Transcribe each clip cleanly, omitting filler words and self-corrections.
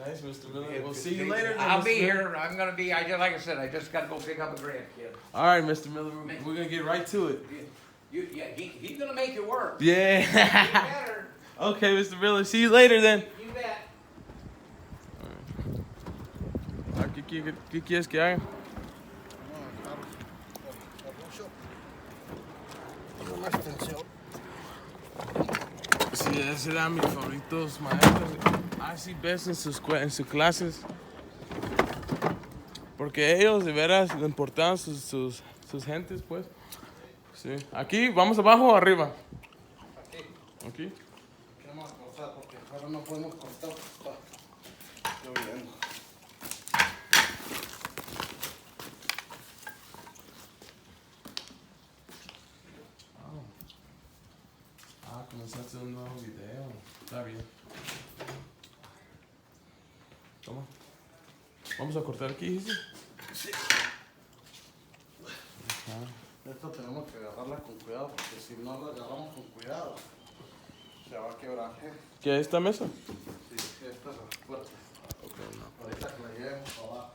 Nice, Mr. Miller. We'll see you later. I'll be here. I'm gonna be. Like I said, I just gotta go pick up a grandkid. All right, Mr. Miller. We're gonna get right to it. He's gonna make it work. Yeah. You better. Okay, Mr. Miller. See you later then. You bet. ¿Qué quieres que haga? Sí, ese era mis favoritos maestros. Así ves en sus clases. Porque ellos de veras le importaban sus gentes, pues. Sí. Aquí, vamos abajo o arriba. Aquí. Vamos a cortar porque ahora no podemos cortar. Está lloviendo. Comenzaste un nuevo video. Está bien. Toma. Vamos a cortar aquí, ¿sí? Sí. Esto tenemos que agarrarla con cuidado porque si no la agarramos con cuidado se va a quebrar. ¿Qué es esta mesa? Sí, esta es la puerta. Okay, no. Ahorita que la llevemos abajo.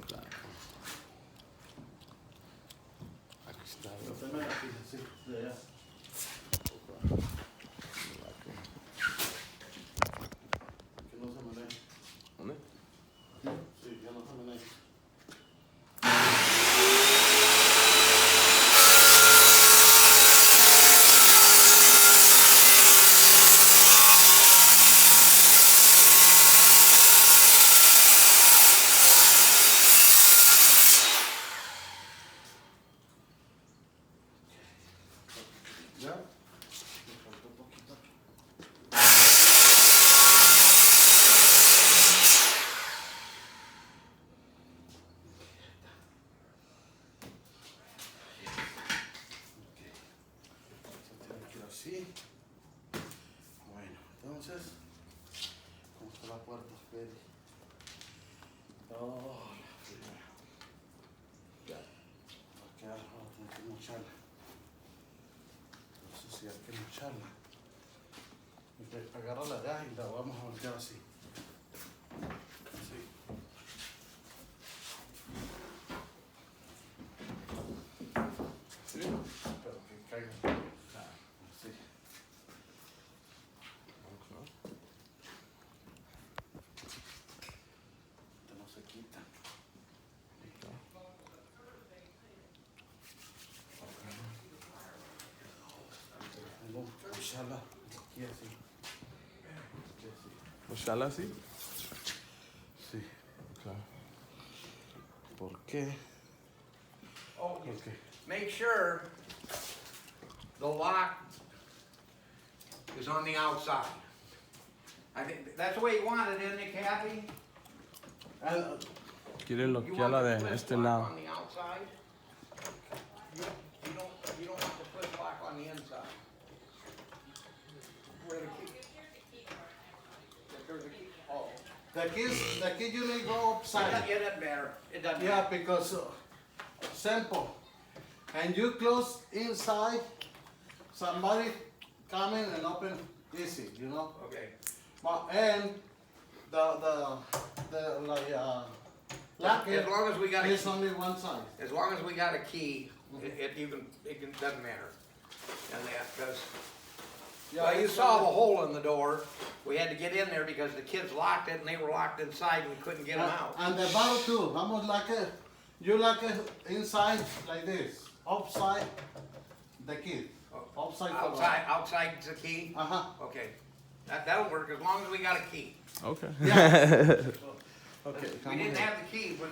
Claro. Aquí está. Lo tenemos aquí, sí, de allá. Que no se menee. ¿Dónde? Sí, que no se menee. ¿Ya? Me faltó un poquito. Así. Bueno, entonces, ¿cómo está la puerta? Espere. Oh, la fría. Ya. Va a quedar, vamos a tener que mocharla. Eso sí, hay que mocharla. Entonces, agarra la gas y la vamos a voltear así. Así. ¿Sí? Pero que caiga. Así. Esto no se quita. Vamos a mocharla aquí así. Aquí así. ¿Mochala así? Sí. Claro. ¿Por qué? Oh, Porque make sure the lock is on the outside. I think that's the way you want it, isn't it, Kathy? Quiere You want bloquearla the de twist este lock lado. on the outside. You don't want the twist lock on the inside. Where the key? There's a key. Oh. the key you need go upside. Yeah, that better. It doesn't. Yeah, because simple. And you close inside, somebody come in and open easy, you know. Okay. But and the lock As long as we got a is key. only one side. As long as we got a key, it doesn't matter. And that, because, well, you it's saw the only- hole in the door. We had to get in there because the kids locked it and they were locked inside and we couldn't get them out. And the bottle too. Vamos like it. You like it inside like this, upside the key, upside. Outside's the key? Uh-huh. Okay. That'll work as long as we got a key. Okay. Yeah. Okay. We didn't have the key when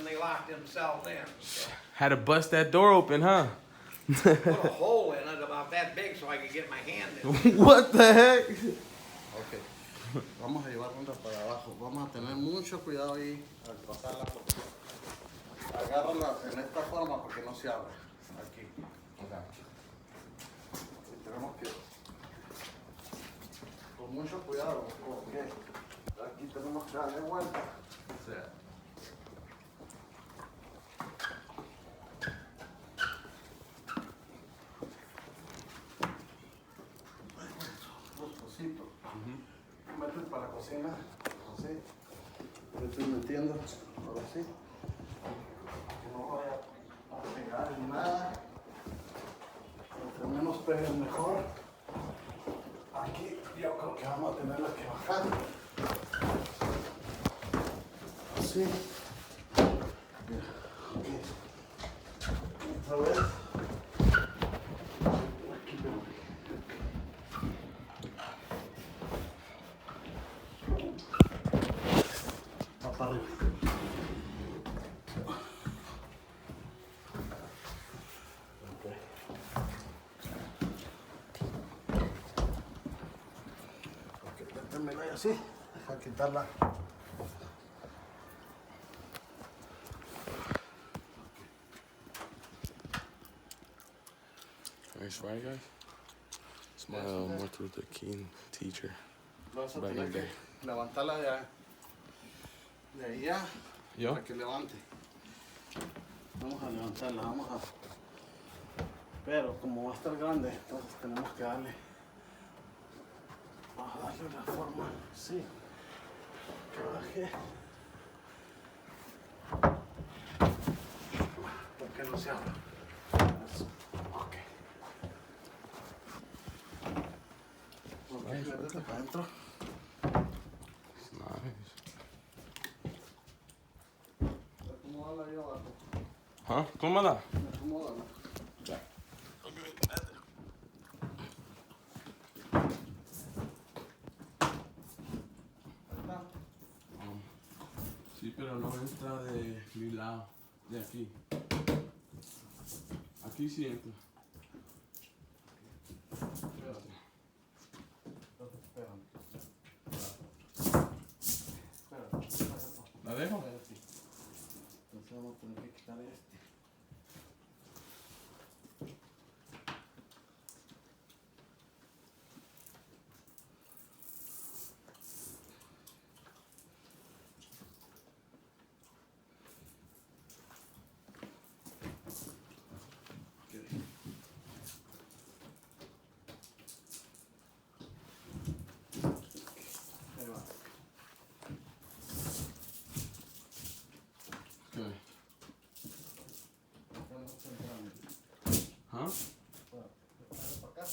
they locked themselves in. So. Had to bust that door open, huh? Put a hole in it about that big so I could get my hand in. What the heck? Okay. Vamos a llevarla para abajo. Vamos a tener mucho cuidado ahí al pasarla. Agárrala en esta forma porque no se abre. Aquí. Y tenemos que con mucho cuidado porque aquí tenemos que darle vuelta. Los cositos. Metes para la cocina, así. Me estoy metiendo, ahora sí. Que no vaya a pegar en nada. Entre menos peguen mejor. Aquí yo creo que vamos a tener que bajar. Así. Mira, aquí. Otra vez. Aquí, pero va para arriba. Métemela ahí así, deja quitarla. Nice, right, guys? It's my Martin Luther King teacher. Vas a Back in tener the que day. levantarla de allá ¿Yo? para que levante. Vamos a levantarla, vamos a. Pero como va a estar grande, entonces tenemos que darle. Vamos a darle una forma, sí. Que baje. ¿Por qué no se abre? Eso. Ok. Ok, métete para adentro. It's nice. Acomódala ahí abajo. Huh? Cómoda. Acomódala. Ahí está. Sí, pero no entra de mi lado, de aquí. Aquí sí entra. Espérate. Espérame. Espérate. ¿La dejo? Espérate. Entonces vamos a tener que quitar este. Ahí va. Okay. Ya no está entrando. Huh? Espérate. Para acá.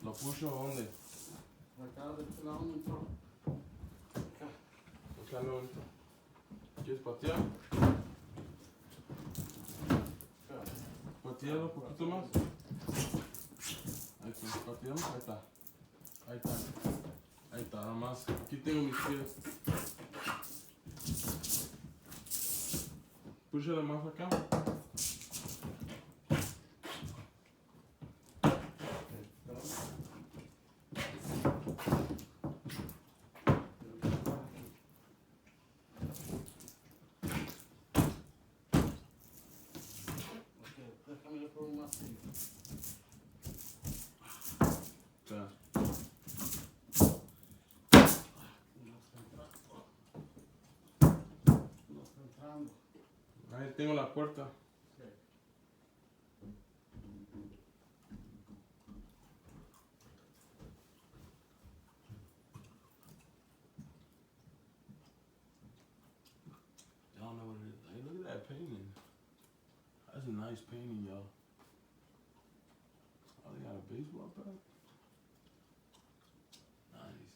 ¿Lo puso dónde? Acá de este lado no entró. Acá. Acá no entra. ¿Quieres patear? Espérate. Patearlo un poquito más. Ahí está, pateamos, ahí está. Ahí está. Ahí está, nada más. Aquí tengo mis pies. Púchale más acá. Déjame yo por un martillo. Espera. No está entrando. Ahí tengo la puerta. I don't know what it is. Hey, look at that painting. That's a nice painting, y'all. Oh, they got a baseball bat? Nice.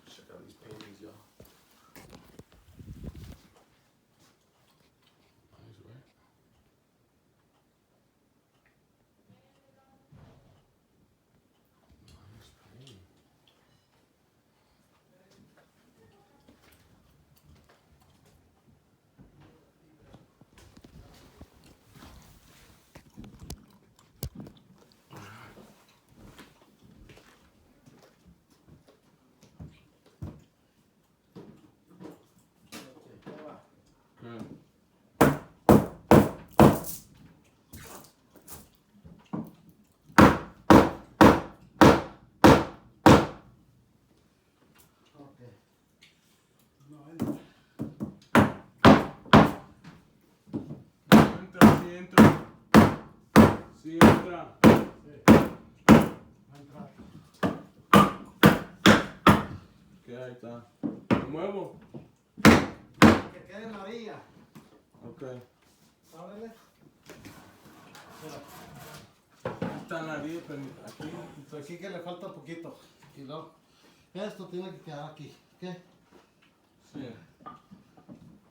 Check out these paintings, y'all. Nice, right? Nice painting. entra. Sí entra. Va a entrar. Ok, ahí está. ¿Lo muevo? Que quede en la orilla. Ok. Ábrele. Está en la orilla, pero aquí. Aquí que le falta poquito. Y luego, esto tiene que quedar aquí. ¿Qué? Sí.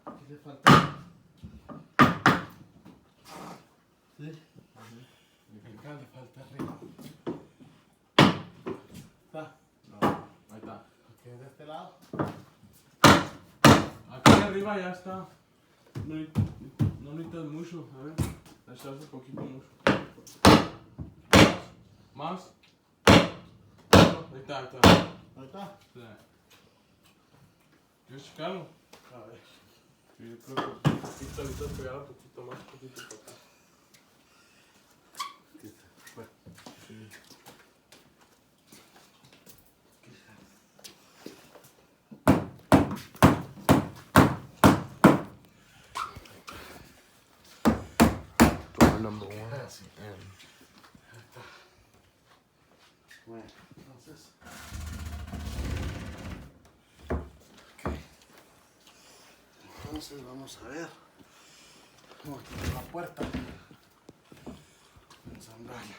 Aquí le falta. ¿Sí? Y acá le falta arriba. ¿Está? No, ahí está. Ok, de este lado. Aquí arriba ya está. No necesitas mucho. A ver. Le echas un poquito mucho. Más. Ahí está, ahí está. Ahí está. Sí. ¿Quieres checarlo? A ver. Sí, yo creo que un poquito, ahorita pegar un poquito más, un poquito para acá. Aquí está. Bueno. Sí. Door number 1. Así. Bueno, entonces. Ok. Entonces vamos a ver. Vamos a quitar la puerta. Ensamblarla.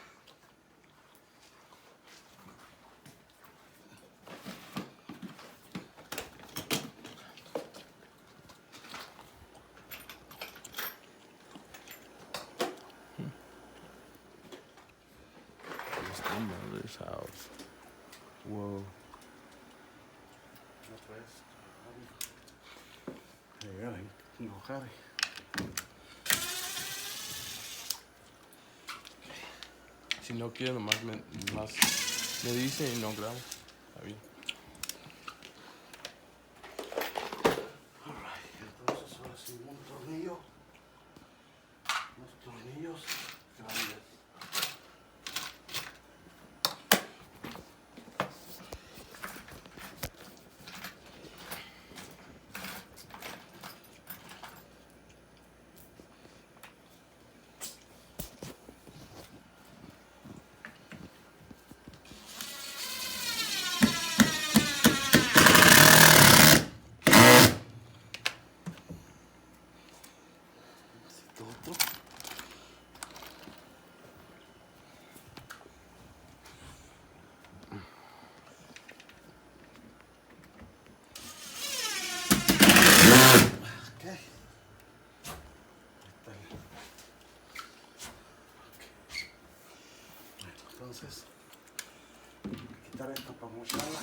It's the mother's house. Whoa. Otra vez. Llegar ahí. Encojar. Si no quiere, nomás me dice y no grabo. Está bien. Alright, entonces ahora sí un tornillo. Unos tornillos grandes. Otro. Ok. Ahí está. Bueno, entonces, voy a quitar esto para mocharla.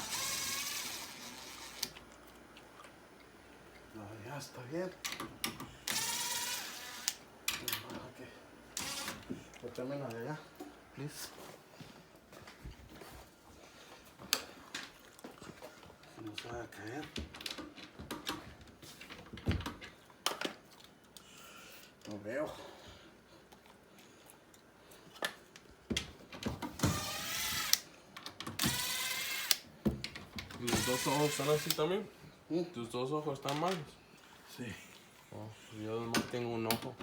No, ya está bien. Ok. Échame la de allá, please. Que no se vaya a caer. No veo. ¿Y los dos ojos están así también? ¿Mm? ¿Tus dos ojos están malos? Sí. Oh, yo nomás tengo un ojo.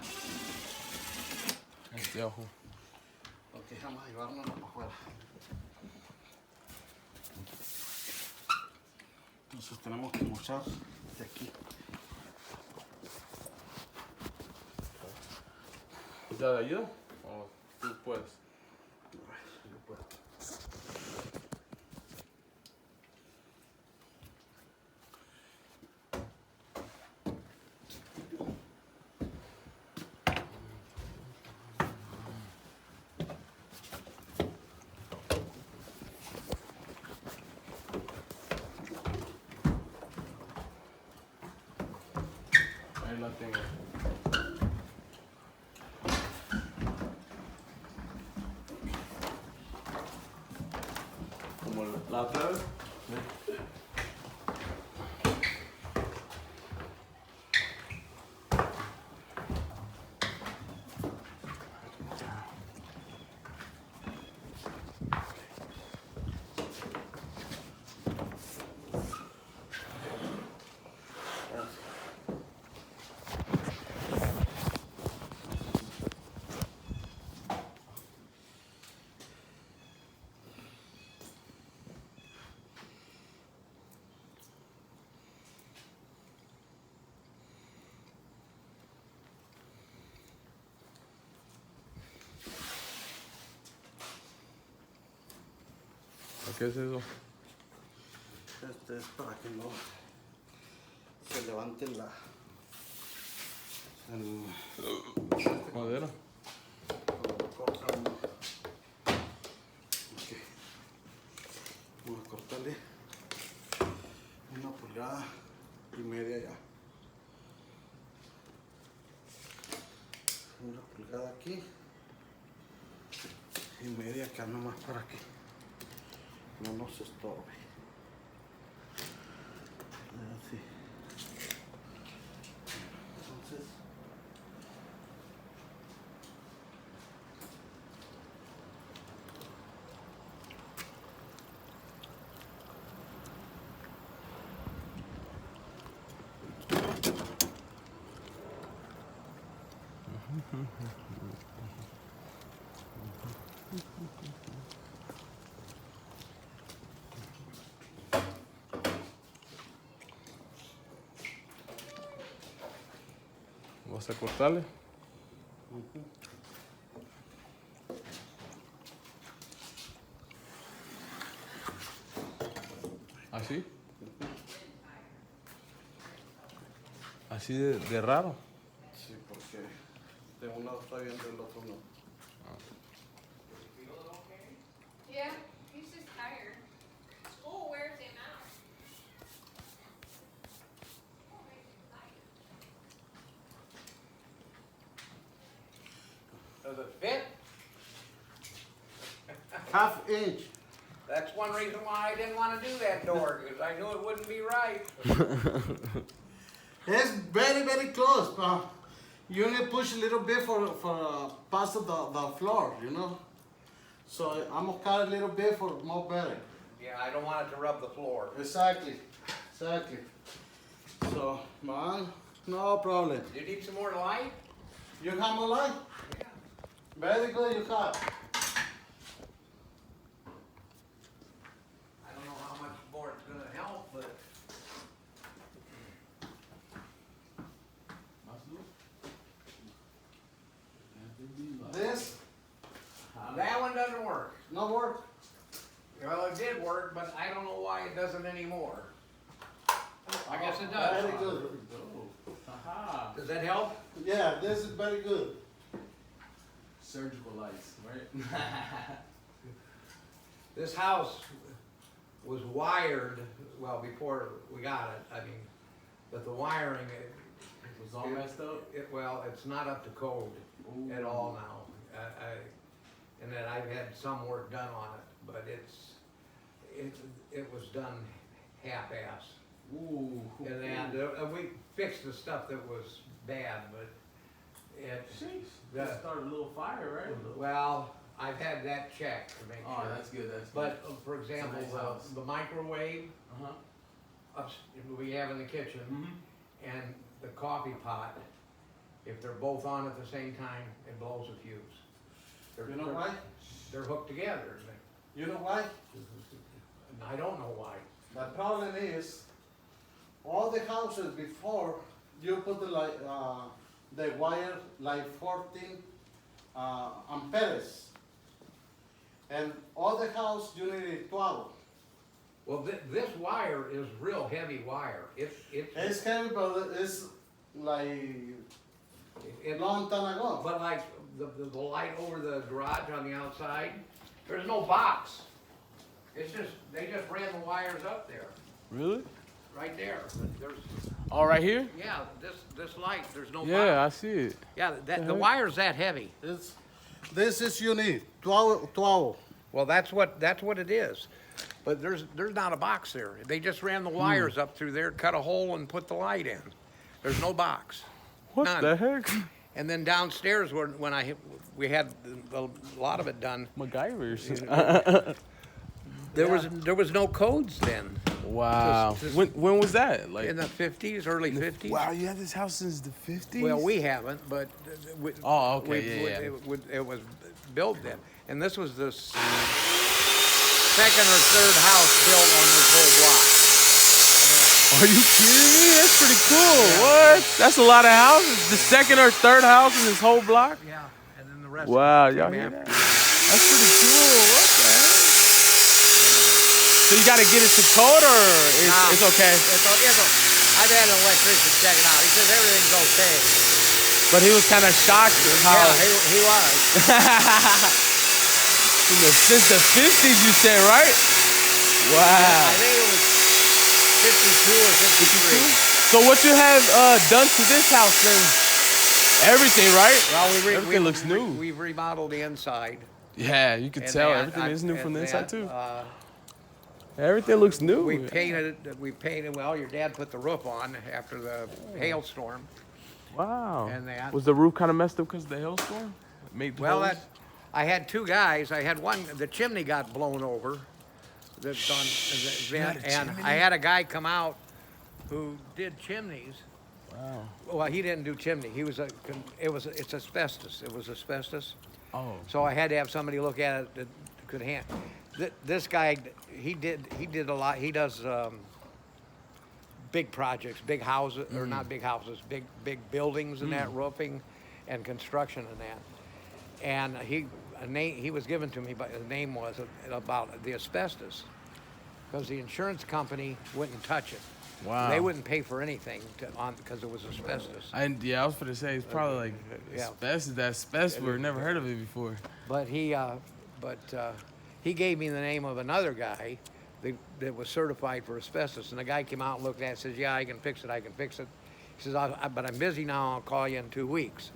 Este ojo. Ok, vamos a llevárnoslo para afuera. Entonces tenemos que mochar de aquí. ¿Ya de ayuda? ¿O tú puedes? Yo puedo. Ahí la tengo. Como la otra vez. qué es eso? Este es para que no se levante el Madera. cuando lo corta uno. Ok. Vamos a cortarle 1,5 pulgadas ya. 1 pulgada aquí y media acá nomás para que no nos estorbe. Así. Entonces ¿Vas a cortarle? ¿Así? ¿Así de raro? sí, porque de un lado está bien, del otro no. Yeah, he's just tired. School wears him out. Does it fit? 1/2 inch. That's one reason why I didn't want to do that door, because I knew it wouldn't be right. It's very close, but you need to push a little bit for past the floor, you know. So I'm gonna cut a little bit for more better. Yeah, I don't want it to rub the floor. Exactly. So, man, no problem. Do you need some more light? You have more light? Yeah. Very good, you have. I don't know how much more it's gonna help, but This, that one doesn't work. no work. Well, it did work, but I don't know why it doesn't anymore. I guess it does. Very good. Aha. Does that help? Yeah, this is very good. Surgical lights, right? This house was wired, well, before we got it, I mean, but the wiring, It was all messed up? well, it's not up to code at all now. And then I've had some work done on it, but it was done half-ass. Ooh. And then we fixed the stuff that was bad, but it, Jeez. the- That started a little fire, right? well, I've had that checked to make Oh, sure. that's good, that's good. But, for example, nice house. the microwave Uh-huh. we have in the kitchen Mm-hmm. and the coffee pot, if they're both on at the same time, it blows a fuse. You know why? They're hooked together. You know why? I don't know why. The problem is, all the houses before, you put the wire like 14 amperes. And all the house, you need 12. Well, this wire is real heavy wire. It's heavy, but it's like it- long time ago. But like the light over the garage on the outside, there's no box. It's just, they just ran the wires up there, Really? right there. There's, Oh, right here? yeah, this light, there's no box. Yeah, I see it. Yeah, the heck? wire's that heavy. This is you need 12. Well, that's what it is. But there's not a box there. They just ran the wires up through there, cut a hole and put the light in. There's no box. What None. the heck? And then downstairs, when we had a lot of it done, MacGyver's. there was no codes then. Wow. Just- When was that? Like In the 50s, early 50s. Wow, you had this house since the 50s? Well, we haven't, but Oh, okay, yeah. it was built then. And this was the second or third house built on this whole block. Are you kidding me? That's pretty cool. What? That's a lot of houses. The second or third house in this whole block? Yeah, and then the rest. Wow, y'all came hear after. that? That's pretty cool. What the heck? So you got to get it to code, or it's okay? I've had an electrician check it out. He says everything's okay. But he was kind of shocked at how. Yeah, he was. Since the 50s, you said, right? Wow. I think it was 52 or 53. So what you have done to this house then? Everything, right? Well, Everything looks new. We've remodeled the inside. Yeah, you can And tell that- everything is new and from the inside that, too. Everything looks new. We painted, well, your dad put the roof on after the hailstorm. Wow. And that- Was the roof kind of messed up because of the hailstorm? Made Well, holes? I had two guys. I had one, the chimney got blown over. That's on the had vent, a and chimney? I had a guy come out who did chimneys. Wow. Well, he didn't do chimney. It's asbestos. It was asbestos. Oh. So I had to have somebody look at it that could handle. This guy, he did a lot. He does big projects, big houses, or not big houses, big buildings and that, roofing and construction and that. And he was given to me, but the name was about the asbestos, because the insurance company wouldn't touch it. Wow. They wouldn't pay for anything because it was asbestos. I was going to say, it's probably like Yeah. asbestos. That asbestos, we've never heard of it before. But he gave me the name of another guy that was certified for asbestos. And the guy came out and looked at it and says, yeah, I can fix it, I can fix it. He says, but I'm busy now, I'll call you in 2 weeks.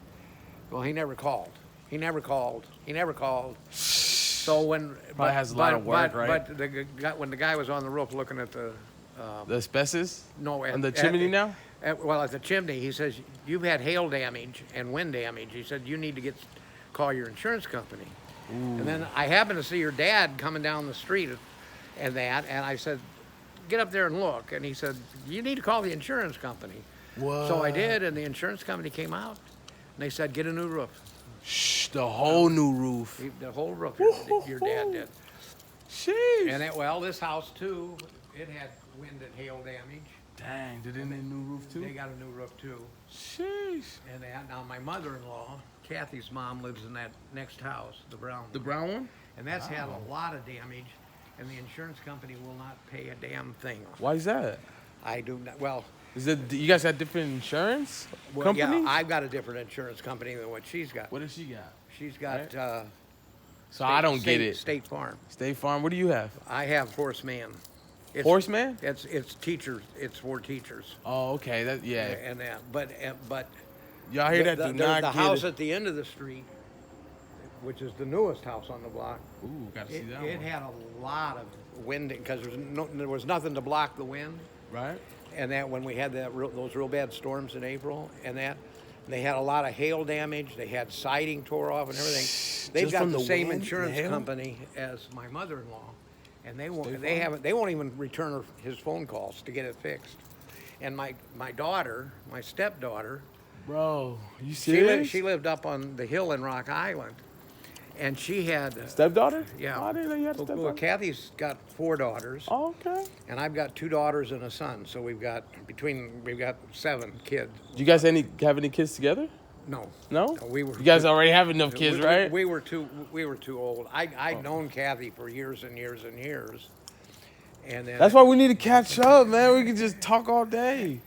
Well, he never called. He never called. So when... Probably has a lot of work, right? But when the guy was on the roof looking at the... The asbestos? No, On the chimney now? At the chimney, he says, you've had hail damage and wind damage. He said, you need to call your insurance company. And then I happened to see your dad coming down the street and I said, get up there and look. And he said, you need to call the insurance company. What? So I did, and the insurance company came out, and they said, get a new roof. Shh, the whole new roof. The whole roof, your dad did. Sheesh. And this house too, it had wind and hail damage. Dang, did they need a new roof too? They got a new roof too. Sheesh. And now my mother-in-law, Kathy's mom, lives in that next house, the brown one. The brown one? And that's had a lot of damage, and the insurance company will not pay a damn thing. Why is that? I do not, well, Is it you guys got different insurance companies? yeah, I've got a different insurance company than what she's got. What does she got? She's got, So I don't get it. State Farm. State Farm. What do you have? I have Horseman. Horseman? It's teachers. It's for teachers. Oh, okay. That yeah. And that, but Y'all hear that? the Do not the get house it. at the end of the street, which is the newest house on the block, Ooh, gotta see that it one. had a lot of wind because there was nothing to block the wind. Right? And that when we had those real bad storms in April, and they had a lot of hail damage. They had siding tore off and everything. They've Just got from the the same wind, insurance the hail? company as my mother-in-law, and they won't even return his phone calls to get it fixed. And my daughter, my stepdaughter, Bro, you she serious? lived up on the hill in Rock Island, and she had Stepdaughter? yeah. Oh, I didn't know you had a Well, stepdaughter. Kathy's got 4 daughters. Oh, okay. And I've got 2 daughters and a son, so we've got 7 kids. Do you guys have any kids together? No, No? we were. You guys already have enough kids, right? We were too old. I'd known Kathy for years and years and years, and then That's why we need to catch up, man. We can just talk all day.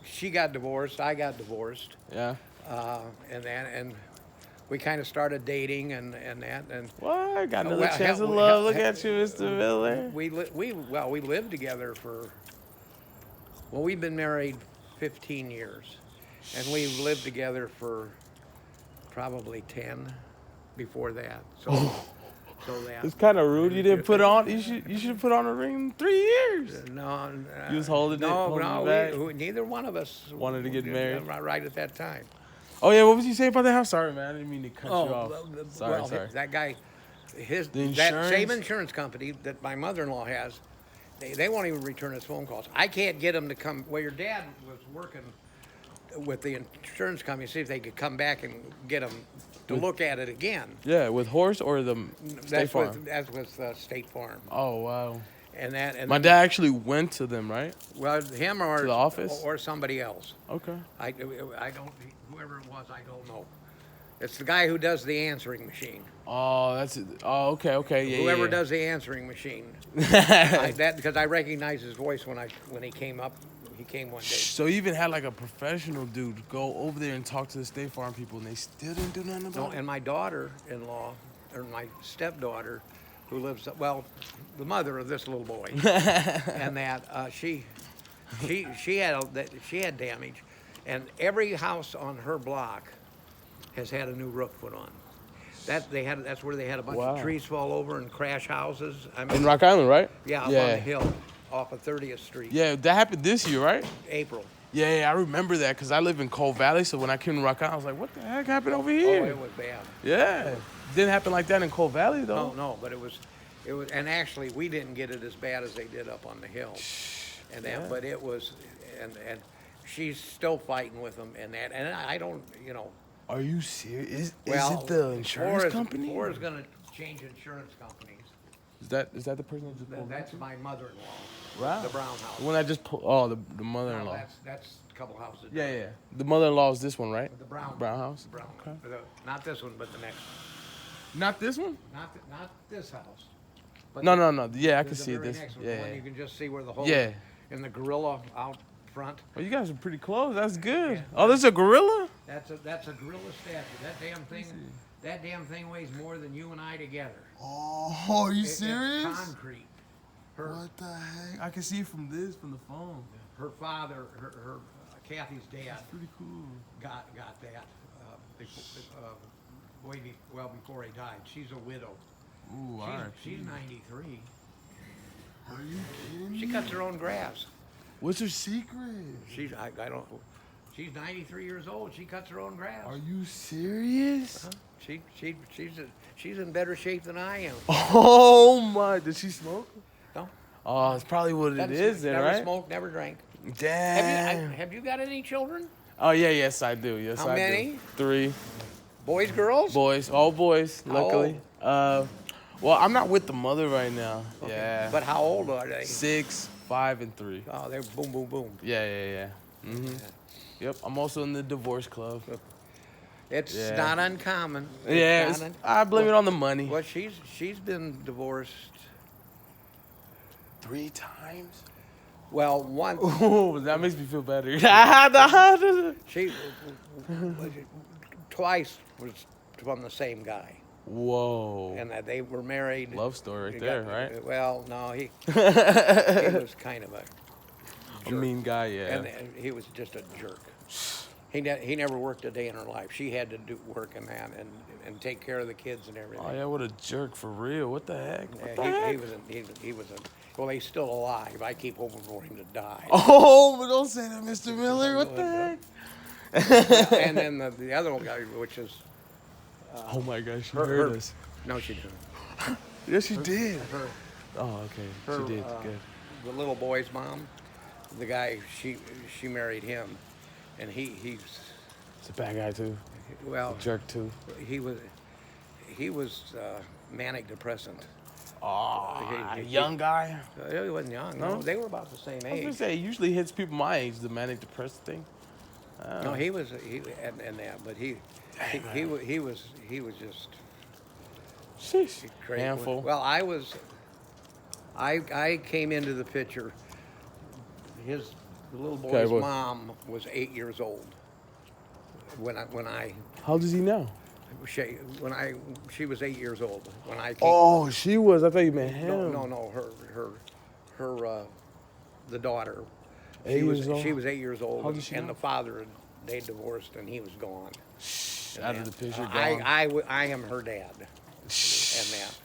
she got divorced. I got divorced, Yeah. and we kind of started dating and What? Got another Well, chance of hell, love. hell, Look hell, at you, Mr. Miller. we lived together we've been married 15 years, and we've lived together for probably 10 before that. So that. It's kind of rude. You didn't put on. You should put on a ring in 3 years. No, You was holding it, holding it back? neither one of us Wanted to get married? right at that time. Oh yeah, what was you saying about the house? Sorry, man. I didn't mean to cut you off. well, Sorry. that guy, The that insurance? same insurance company that my mother-in-law has, they won't even return his phone calls. I can't get him to come. Well, your dad was working with the insurance company to see if they could come back and get him to look at it again. Yeah, with horse or the State Farm. That's with State Farm. Oh wow. And My dad actually went to them, right? well, him or To the office? or somebody else. Okay. I don't, whoever it was, I don't know. It's the guy who does the answering machine. Oh, that's it. Oh, okay, yeah. Whoever yeah. does the answering machine. Because I recognized his voice when he came up. He came one day. So you even had like a professional dude go over there and talk to the State Farm people, and they still didn't do nothing No, about it. and my daughter-in-law, or my stepdaughter, who lives, well, the mother of this little boy, and that she had damage, and every house on her block has had a new roof put on. That's where they had a bunch Wow. of trees fall over and crash houses. I mean, In Rock Island, right? yeah, up on the hill, off of 30th Street. Yeah, that happened this year, right? April. Yeah, I remember that because I live in Coal Valley. So when I came to Rock Island, I was like, "What the heck happened over Oh, here?" it was bad. Yeah, didn't happen like that in Coal Valley though. No, but it was, and actually we didn't get it as bad as they did up on the hill, and that, Yeah. but it was, and she's still fighting with them and that, and I don't, you know. Are you serious? Is Well, it the insurance company? Ford's gonna change insurance companies. Is that the person that just pulled? That's my mother-in-law, Wow. the Brown house. The one I just pulled. Oh, the No, mother-in-law. that's a couple houses. Yeah, down. yeah. The mother-in-law is this one, right? The Brown. house. Brown. Okay. Not this one, but the next one. Not this one. Not this house. But No, the- no, no. Yeah, I can the see it. very This. next one, Yeah. the one you can just see where the hole Yeah. in the gorilla out front. Well, you guys are pretty close. That's good. Yeah. Oh, there's a gorilla. That's a gorilla statue. That damn thing weighs more than you and I together. Oh, are you It's concrete. What the heck? I can see it from the phone. Her father, her Kathy's dad, Pretty cool. got that before he died. She's a widow. Ooh, alright. She's 93. Are you kidding She cuts her own grass. What's her secret? I don't. She's 93 years old. She cuts her own grass. Are you serious? She's in better shape than I am. Oh my! Did she smoke? No. Oh, that's probably what it is then, never right? smoked, never drank. Damn. Have you got any children? Oh yeah, yes I do. Yes How I many? do. 3 Boys, girls? boys, all boys. How Luckily. Well, I'm not with the mother right now. Okay. Yeah. But how old are they? 6, 5, and 3. Oh, they're boom, boom, boom. Yeah. Mhm. Yep. I'm also in the divorce club. It's Yeah. not uncommon. It's Yeah. not I blame it on the money. Well, she's been divorced. 3 times? Well, once Ooh, that makes me feel better. she twice was from the same guy, Whoa. and that they were married. Love story right He there, got- right? Well, no, he was kind of a A mean guy, yeah. and he was just a jerk. He never worked a day in her life. She had to do work and that and take care of the kids and everything. Oh yeah, what a jerk for real. What the heck? What the Yeah, heck? he was a well. He's still alive. I keep hoping for him to die. Oh, but don't say that, Mr. Miller. What the heck? And then the other one guy, which is Oh my gosh, she her- heard her- us. no, she didn't. Yes, she did. Her, Oh, okay. her, She did. uh, Good. the little boy's mom, the guy she married him, and he's It's a bad guy too. well, Jerk too. he was manic depressant. Oh, he- young guy. He wasn't young. No? No, they were about the same I was gonna age. say it usually hits people my age, the manic depressed thing. No, he and that, but he was just Sheesh. crazy. Handful. Well, I came into the picture. The little boy's Okay, well- mom was 8 years old when How old is he now? she was 8 years old when I came. Oh, she was. I thought you meant him. No, her the daughter. 8 years old? She was 8 years old, How old is she and now? the father they divorced, and he was gone. Out of the picture. Gone. I am her dad, and that.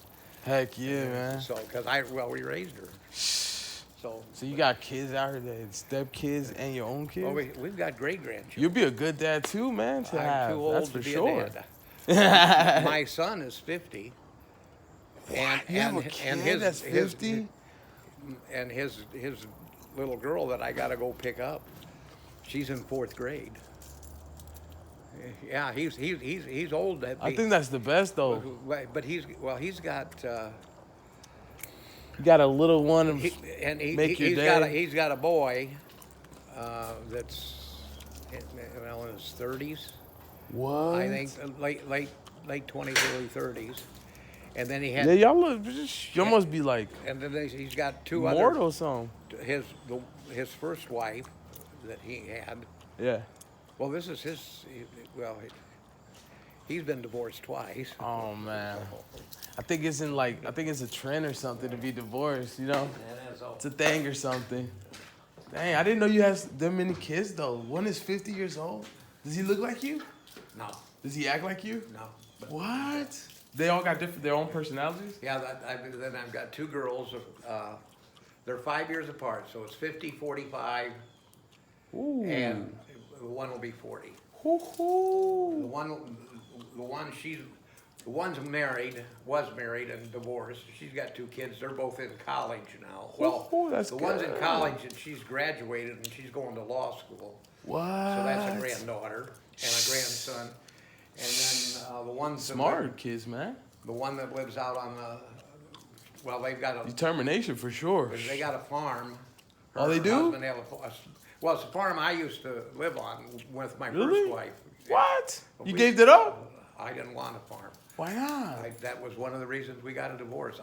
Heck yeah, man. So, because we raised her. So So you got kids out here that step kids and your own kids. well, we've got great grandchildren. You'll be a good dad too, man. To I'm have. too old That's to for be sure. a dad. My son is 50. And You have a and kid his, that's 50? and his little girl that I got to go pick up, she's in 4th grade. Yeah, he's old. I think that's the best though. But he's got You got a little one. Of, Make your he's got a boy that's in his 30s, What? I think late 20s, early 30s. And then he had, Yeah, y'all look. Y'all must be like and then he's got two mortal or something. his first wife that he had. Yeah. Well, this is well, he's been divorced twice. Oh man. I think it's a trend or something to be divorced. You know, And that's all. it's a thing or something. Dang, I didn't know you had that many kids though. One is 50 years old. Does he look like you? No, Does he act like you? no. But What? They all got their own personalities? yeah, then I've got two girls. They're 5 years apart, so it's 50, 45, Ooh. and the one will be 40. The Hoo-hoo. The one's was married and divorced. She's got two kids. They're both in college now. Well, Ooh, that's the one's in good. college and she's graduated and she's going to law school. What? So that's a granddaughter and a grandson. And then the one's Smart kids, man. The one that lives out on well, they've got a Determination for sure. they got a farm. Oh, they Her do? husband have well, it's a farm I used to live on with my Really? first wife. What? You We- gave it up? I didn't want a farm. Why not? That was one of the reasons we got a divorce.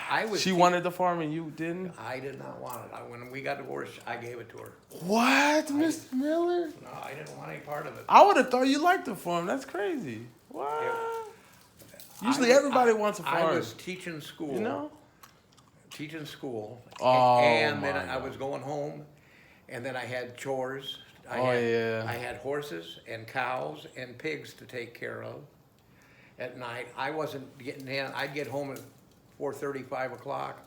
I was. She wanted the farm and you didn't? I did not want it. When we got divorced, I gave it to her. What, Mr. Miller? No, I didn't want any part of it. I would have thought you liked the farm. That's crazy. What? Usually everybody wants a farm. I was teaching school. You know? Teaching school. Oh, and then my I was going home, and then I had chores. I yeah. had horses and cows and pigs to take care of at night. I wasn't getting in. I'd get home at 4:30, 5 o'clock,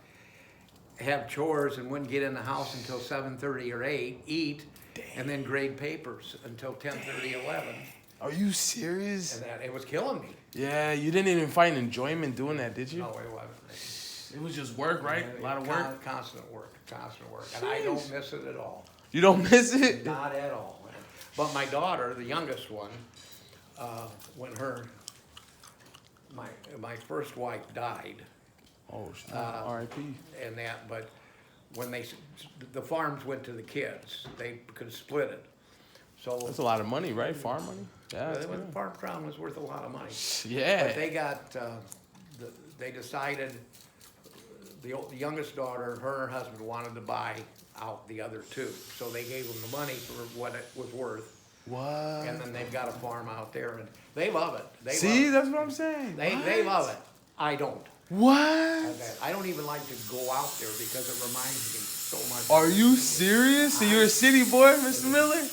have chores, and wouldn't get in the house until 7:30 or 8, eat, and then grade papers until 10:30, 11. Are you serious? And it was killing me. Yeah, you didn't even find enjoyment doing that, did you? No, it wasn't. It was just work, right? A lot of work. Constant work. And I don't miss it at all. You don't miss it? Not at all. But my daughter, the youngest one, when my first wife died, Oh, R.I.P. and that, but when the farms went to the kids, they could split it. So That's a lot of money, right? Farm money? Yeah, that's the good. farm crown was worth a lot of money. Yeah. But they got, they decided, the youngest daughter, her and her husband wanted to buy out the other two. So they gave them the money for what it was worth. What? And then they've got a farm out there and they love it. See, that's what I'm saying. They love it. I don't. What? I don't even like to go out there because it reminds me so much. Are you serious? So you're a city boy, Mr. Miller?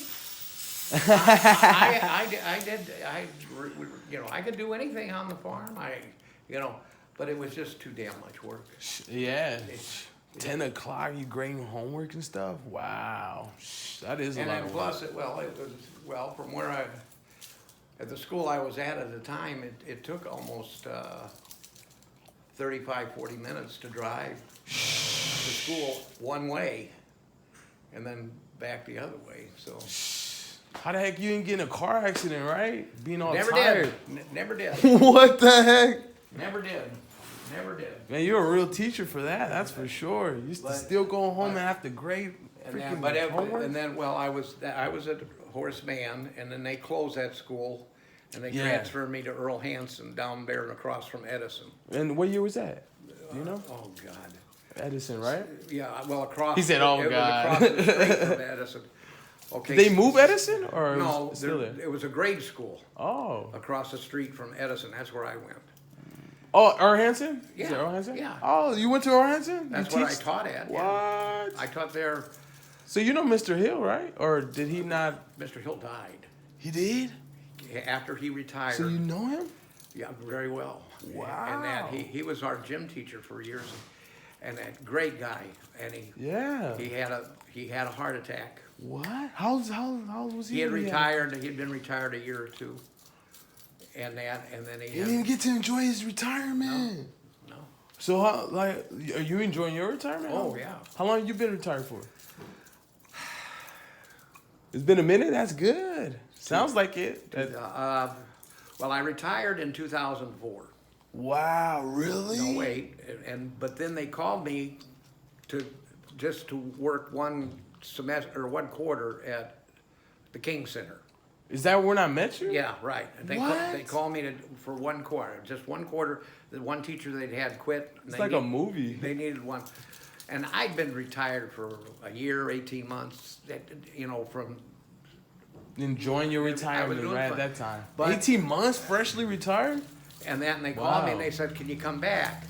I could do anything on the farm. But it was just too damn much work. Yeah. 10 o'clock, you grading homework and stuff? Wow. That is a And lot then of plus, work. from where at the school I was at the time, it took almost 35, 40 minutes to drive to school one way and then back the other way, so. How the heck you didn't get in a car accident, right? Being all Never tired. did. Never did. What the heck? Never did. Never did. Man, you're a real teacher for that. That's for sure. You used to But- still go home and have to grade freaking homework. I was at Horace Mann, and then they closed that school, and they Yeah. transferred me to Earl Hansen down there and across from Edison. And what year was that? Do you know? Oh God. Edison, right? Yeah, well, across. He said, "Oh, it God." was across the street from Edison. Okay. Did they move Edison or No, it's still there? it was a grade school Oh. across the street from Edison. That's where I went. Oh, Earl Hansen? Yeah, Is it Earl Hansen? yeah. Oh, you went to Earl Hansen? That's You what I teach- taught at. What? Yeah. I taught there. So you know Mr. Hill, right? Or did he not? Mr. Hill died He did? after he retired. So you know him? Yeah, very well. Wow. And that he was our gym teacher for years, and that great guy. And Yeah. he had a heart attack. What? How old was he? He had when retired. He'd been retired a year or two. And then He he had, didn't get to enjoy his retirement. no. So how, like, are you enjoying your retirement? Oh, yeah. How long you been retired for? It's been a minute. That's good. Sounds like it. Well, I retired in 2004. Wow, really? No, wait. But then they called me to work one semester or one quarter at the King Center. Is that when I met you? Yeah, right. And they What? called me for 1 quarter, just 1 quarter. The one teacher they'd had quit. and It's they like a movie. They needed one. And I'd been retired for a year, 18 months, you know, from, Enjoying your I was retirement doing right fine. at that time. But- 18 months, freshly retired? and then they called me and Wow. they said, can you come back?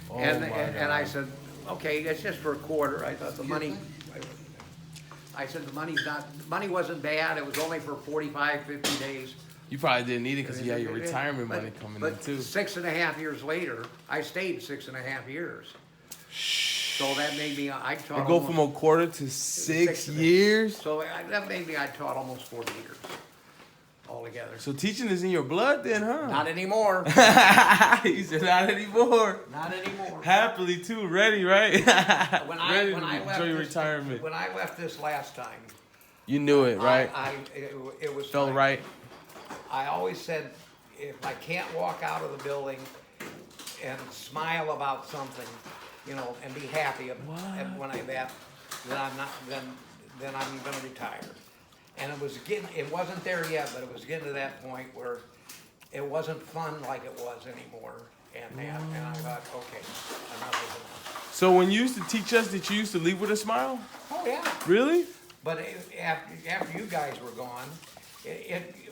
Oh and, my and I God. said, okay, it's just for 1 quarter. I thought the money, I said the money wasn't bad. It was only for 45, 50 days. You probably didn't need it because you had your retirement But- money coming in but too. 6.5 years later, I stayed 6.5 years. So that made me, I taught I go almost- from a quarter to 6 6 years. So that made me, I taught almost 40 years altogether. So teaching is in your blood then, huh? Not anymore. He said not anymore. Not anymore. Happily too, ready, right? When I ready when to I enjoy left your this, retirement. when I left this last time, You knew it, right? it was Felt like- right. I always said, if I can't walk out of the building and smile about something, you know, and be happy when I left, then I'm not, then I'm gonna retire. And it wasn't there yet, but it was getting to that point where it wasn't fun like it was anymore. And I thought, okay, enough is enough. So when you used to teach us, did you used to leave with a smile? Oh, yeah. Really? But after you guys were gone,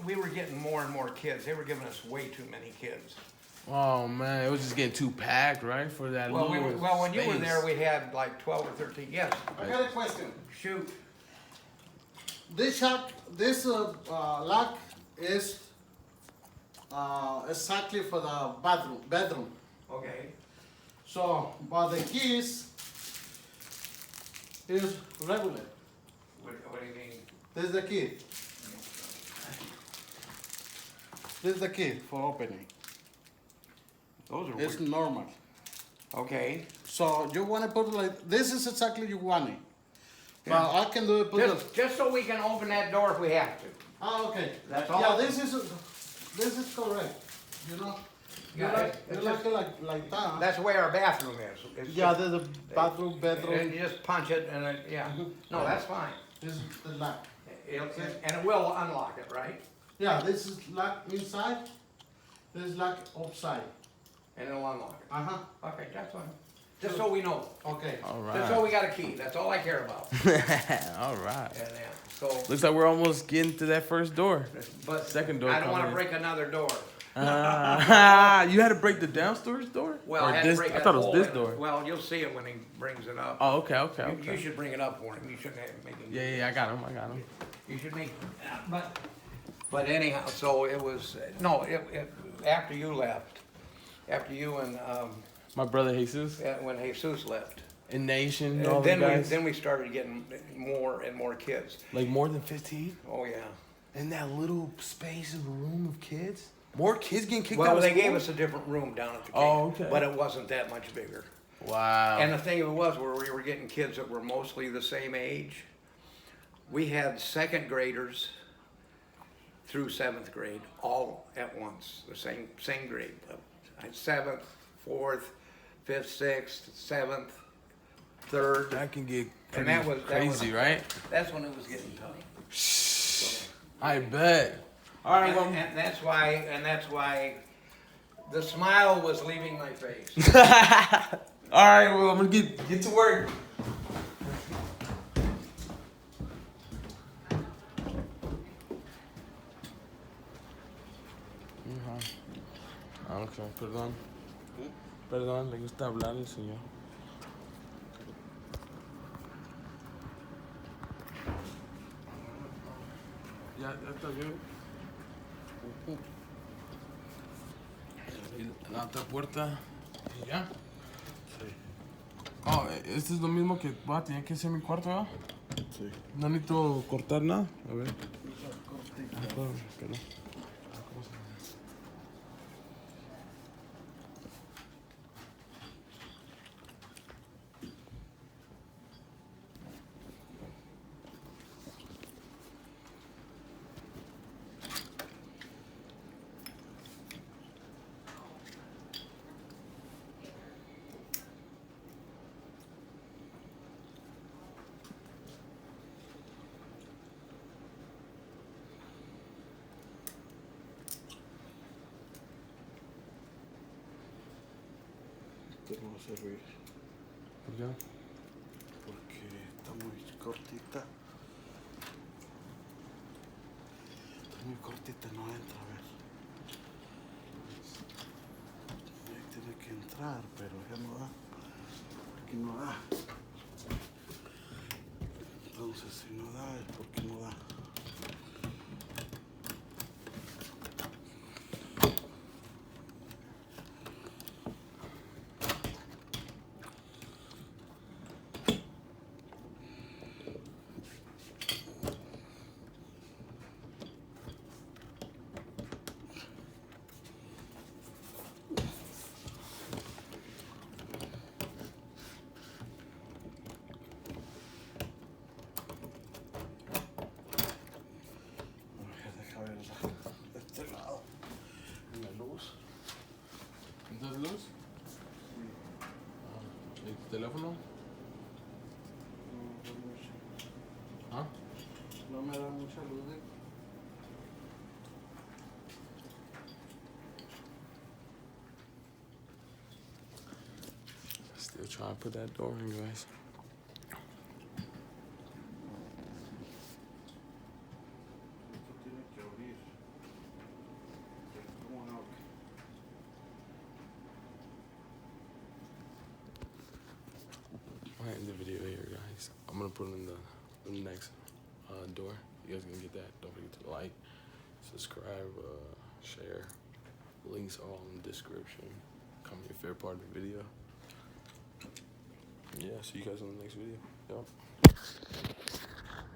we were getting more and more kids. They were giving us way too many kids. Oh man, it was just getting too packed, right? For that Well, little when you were space. there, we had like 12 or 13. Yes, I got a question. shoot. This lock is exactly for the bedroom. Okay. So, but the keys is regular. What do you mean? This is the key. This is the key for opening. Those are It's weird. normal. Okay. So you want to put it like this is exactly you want it. But I can do it. Put Just so we can open that door if we have to. okay. That's all. Yeah, this is correct. You know. You Yeah, like it's you just- like it like that. That's the way our bathroom is. It's Yeah, just- there's a bathroom, and bedroom. you just punch it and it, yeah. No, that's fine. This is the lock. And it will unlock it, right? Yeah, this is lock inside. This is lock outside. And it'll unlock it. Okay, that's fine. Just so we know. Okay. All Just so right. we got a key. That's all I care about. All right. And so, Looks like we're almost getting to that first door. but Second door I don't want to coming break another door. You had to break the downstairs door? Well, Or I had to this? break I that thought it was hole this in it. door. Well, you'll see it when he brings it up. Oh, okay, okay, You okay. should bring it up for him. You shouldn't have make him. Yeah, I got him. I got him. You should make. But anyhow, so it was no. After you left, after you and My brother Jesus when Jesus left, and Nation, all the then guys. we started getting more and more kids. Like more than 15 Oh yeah. in that little space of a room of kids. More kids getting kicked out Well, of they school? gave us a different room down at the camp. Oh, okay. But it wasn't that much bigger. Wow. And the thing of it was, where we were getting kids that were mostly the same age. We had second graders through 7th grade all at once, the same grade. 7th, 4th, 5th, 6th, 7th, 3rd. that can get And pretty that was crazy, right? That's when it was getting tough. I bet. All right, well, And that's why the smile was leaving my face. all right, well, I'm gonna get to work. Ok, perdón. Perdón, le gusta hablar el señor. Ya está bien. Y la otra puerta. Y ya. Sí. Oh, este es lo mismo que va a tener que ser mi cuarto, ¿verdad? Sí. No necesito cortar nada. A ver. Que no. Este no va a servir ¿Por qué? porque está muy cortita. Está muy cortita, no entra, a ver. Ahí tiene que entrar, pero ya no da. Aquí no da. Entonces, si no da, es porque no da. Deja ver de este lado. En la luz. ¿Entonces luz? ¿Y tu teléfono? ¿Ah? No me da mucha luz. Still trying to put that door in, guys. Esto tiene que abrir. ¿Cómo abre? I'm gonna end the video here, guys. I'm gonna put in the next door. You guys gonna get that. Don't forget to like, subscribe, share. Links are all in the description. Comment your favorite part of the video. Yeah, see you guys on the next video. Yep.